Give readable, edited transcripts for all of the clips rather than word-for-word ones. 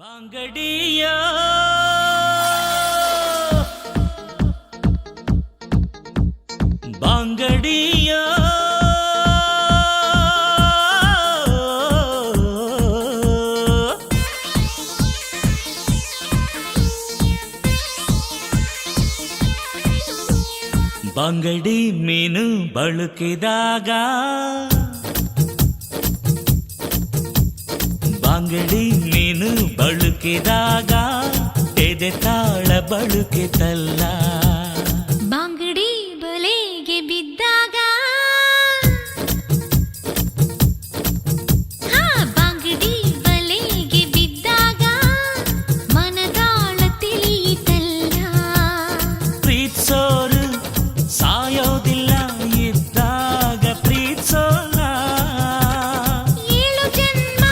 ಬಾಂಗಡಿಯ ಬಾಂಗಡಿಯ ಬಾಂಗಡಿ ಮೀನು ಬಳುಕಿದಾಗ ಬಾಂಗಡಿ ಮೀನು ಬಳುಕಿದಾಗ ಎದೆ ತಾಳ ಬಳುಕಿತಲ್ಲ. ಬಾಂಗಡಿ ಬಲೆಗೆ ಬಿದ್ದಾಗ ಬಾಂಗಡಿ ಬಲೆಗೆ ಬಿದ್ದಾಗ ಮನದಾಳ ತಿಳಿಯಿತಲ್ಲ. ಪ್ರೀತ್ಸೋರು ಸಾಯೋದಿಲ್ಲ ಇದ್ದಾಗ ಪ್ರೀತ್ಸೋಲ್ಲ. ಏಳು ಜನ್ಮ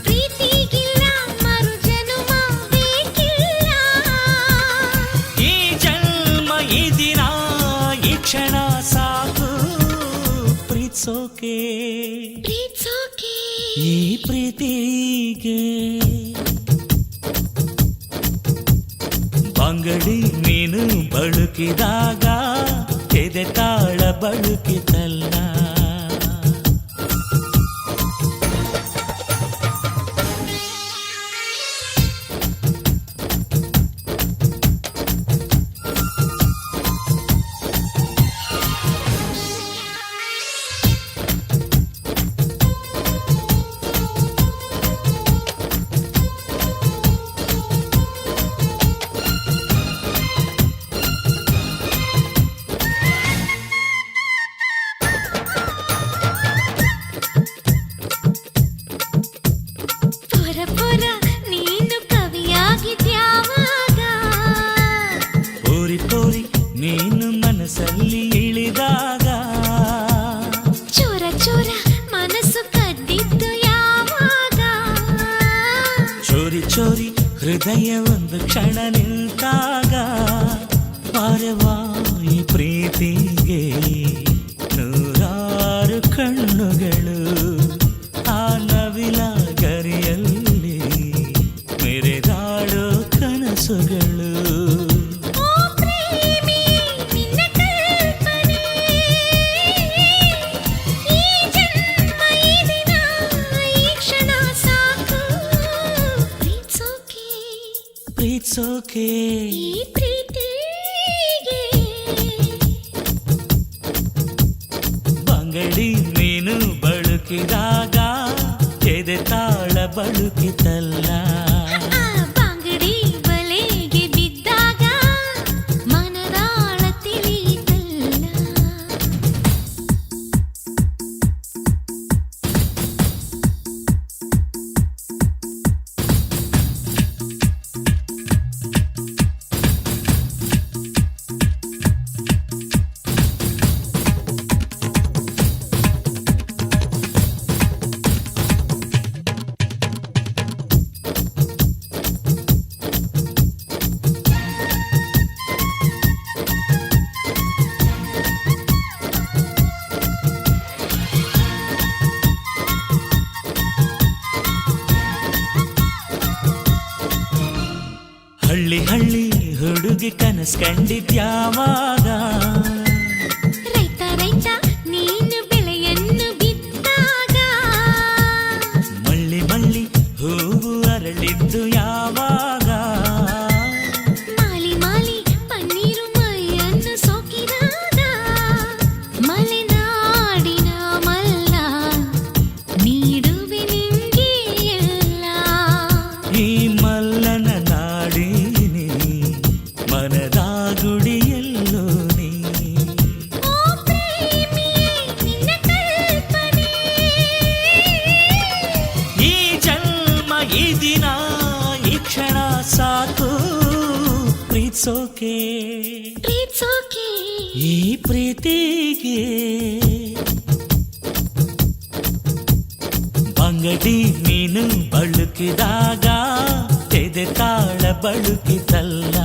ಪ್ರೀತಿಗಿಲ್ಲ ಮರು ಜನುಮ ಬೇಕಿಲ್ಲ. ಈ ಜನ್ಮ ಈ ದಿನ ಈ ಕ್ಷಣ ಸಾಕು ಪ್ರೀತ್ಸೋಕೆ ಪ್ರೀತ್ಸೋಕೆ ಈ ಪ್ರೀತಿಗೆ. ಬಾಂಗಡಿ ಮೀನು ಬಳುಕಿದಾಗ ಎದೆ ತಾಳ ಬಳುಕಿತಲ್ಲ. ಪೊರ ಪೊರ ನೀನು ಕವಿಯಾಗಿದ್ಯಾವಾಗ. ಪೋರಿ ಪೋರಿ ನೀನು ಮನಸ್ಸಲ್ಲಿ ಇಳಿದಾಗ ಚೋರ ಚೋರ ಮನಸ್ಸು ಕದ್ದಿದ್ದು ಯಾವಾಗ. ಚೋರಿ ಚೋರಿ ಹೃದಯ ಒಂದು ಕ್ಷಣ ನಿಂತಾಗ ಪಾರವಾಯಿ ಪ್ರೀತಿಗೆ ನೂರಾರು ಕಣ್ಣುಗಳು ಆ ನವಿಲ ಗರಿಯಲ್ಲಿ ಮೆರೆದಾಡೋ ಕನಸುಗಳು. ಓ ಪ್ರೇಮಿ ನಿನ್ನ ಕಲ್ಪನೆ ಈ ಜನ್ಮ ಈ ದಿನ ಈ ಕ್ಷಣ ಸಾಕು ಪ್ರೀತ್ಸೋಕೆ ಪ್ರೀತ್ಸೋಕೆ ಈ ಪ್ರೀತಿಗೆ. ಬಾಂಗಡಿ ಮೀನು ಬಳುಕಿದಾಗ ಎದೆ ತಾಳ ಬಳುಕಿತಲ್ಲ. ಬಾಂಗಡಿ ಬಲೆಗೆ ಬಿದ್ದಾಗ ಮನದಾಳ ತಿಳಿಯಿತಲ್ಲ. ಹಳ್ಳಿ ಹಳ್ಳಿ ಹುಡುಗಿ ಕನಸ್ ಕಂಡಿದ್ಯಾವಾಗ. ರೈತ ರೈತ ನೀನು ಬೆಳೆಯನ್ನು ಬಿತ್ತಾಗ. ಮಳ್ಳಿ ಮಳ್ಳಿ ಹೂವು ಅರಳಿದ್ದು ಯಾವಾಗ. ಮಾಲಿ ಮಾಲಿ ಪನ್ನೀರು ಮೈಯನ್ನು ಸೋಕಿದಾಗ. ಮಲೆನಾಡಿನ ಮಲ್ಲ ನೀಡುವೆ ನಿಂಗೆ ಎಲ್ಲ. ಈ ಮಲ್ಲನ ನಾಡಿನಿ ಮನದ ಗುಡಿಯಲ್ಲೋ ನೀ. ಓ ಪ್ರೇಮಿ ನಿನ್ನ ಕಲ್ಪನೆ ಈ ಜನ್ಮ ಈ ದಿನ ಈ ಕ್ಷಣ ಸಾಕು ಪ್ರೀತ್ಸೋಕೆ ಪ್ರೀತ್ಸೋಕೆ ಈ ಪ್ರೀತಿಗೆ. ಬಾಂಗಡಿ ಮೀನು ಬಳುಕಿದಾಗ ಎದೆ ತಾಳ ಬಳುಕಿತಲ್ಲ.